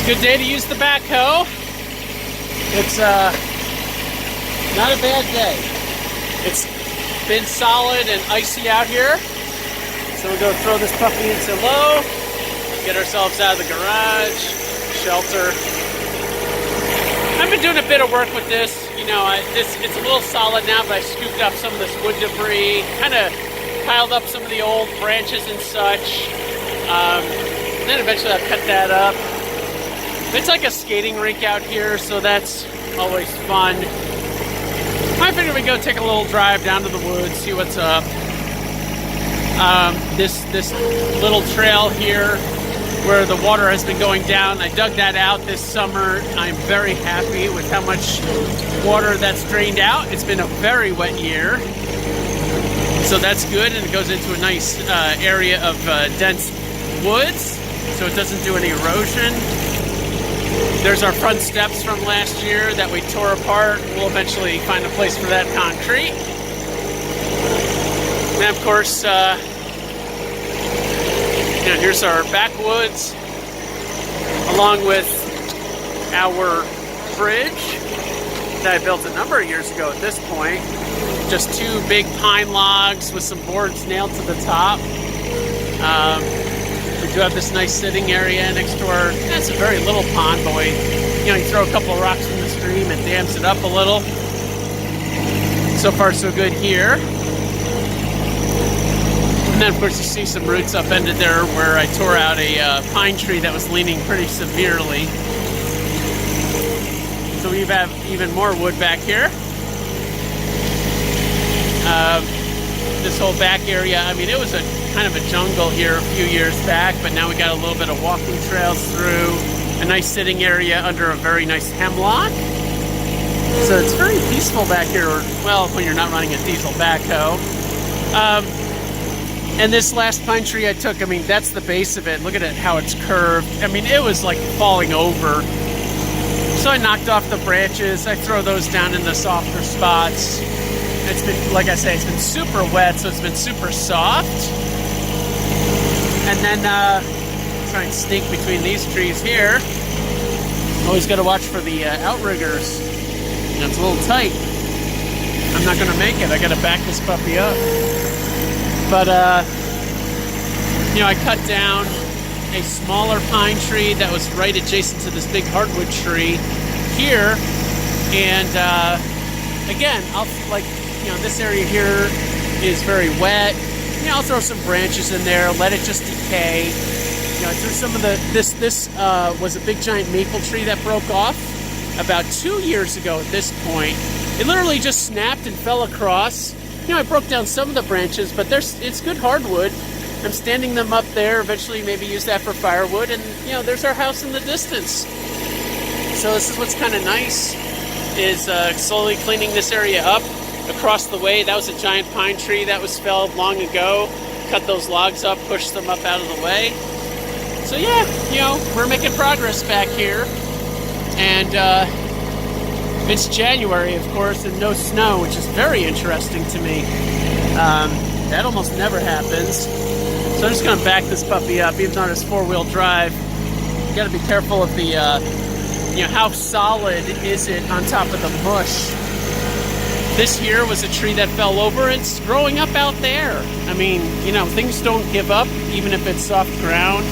It's a good day to use the backhoe. It's not a bad day. It's been solid and icy out here. So we're going to throw this puppy into low, get ourselves out of the garage, shelter. I've been doing a bit of work with this. You know, it's a little solid now, but I scooped up some of this wood debris, kind of piled up some of the old branches and such. And then eventually I'll cut that up. It's like a skating rink out here, so that's always fun. I figured we'd go take a little drive down to the woods, see what's up. This little trail here where the water has been going down, I dug that out this summer. I'm very happy with how much water that's drained out. It's been a very wet year, so that's good, and it goes into a nice area of dense woods, so it doesn't do any erosion. There's our front steps from last year that we tore apart. We'll eventually find a place for that concrete. And of course, here's our backwoods, along with our bridge that I built a number of years ago at this point. Just two big pine logs with some boards nailed to the top. We do have this nice sitting area next to our, that's a very little pond, but you throw a couple of rocks in the stream, it dams it up a little. So far so good here. And then of course you see some roots upended there where I tore out a pine tree that was leaning pretty severely. So we have even more wood back here. This whole back area, I mean, it was a kind of a jungle here a few years back, but now we got a little bit of walking trails through, a nice sitting area under a very nice hemlock. So it's very peaceful back here, well, when you're not running a diesel backhoe. And this last pine tree I took, I mean, that's the base of it. Look at it, how it's curved. I mean, it was like falling over. So I knocked off the branches. I throw those down in the softer spots. It's been, like I say, it's been super wet, so it's been super soft. And then try and sneak between these trees here. Always got to watch for the outriggers. It's a little tight. I'm not going to make it. I got to back this puppy up. But I cut down a smaller pine tree that was right adjacent to this big hardwood tree here, and again, I'll this area here is very wet. I'll throw some branches in there, let it just decay. I threw some of this was a big giant maple tree that broke off about 2 years ago at this point. It literally just snapped and fell across. I broke down some of the branches, but it's good hardwood. I'm standing them up there, eventually maybe use that for firewood, and there's our house in the distance. So this is what's kind of nice, is slowly cleaning this area up. Across the way, that was a giant pine tree that was felled long ago. Cut those logs up, pushed them up out of the way. So yeah, we're making progress back here. And it's January, of course, and no snow, which is very interesting to me. That almost never happens. So I'm just going to back this puppy up, even though it's four-wheel drive. You got to be careful of the, how solid is it on top of the mush. This here was a tree that fell over. It's growing up out there. I mean, things don't give up, even if it's soft ground.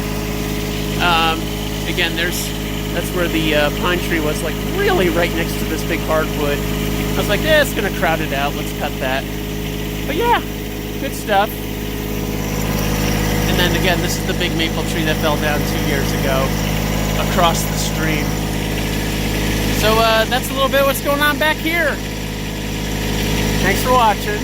Again, that's where the pine tree was, like really right next to this big hardwood. I was like, it's gonna crowd it out, let's cut that. But yeah, good stuff. And then again, this is the big maple tree that fell down 2 years ago across the stream. So that's a little bit what's going on back here. Thanks for watching.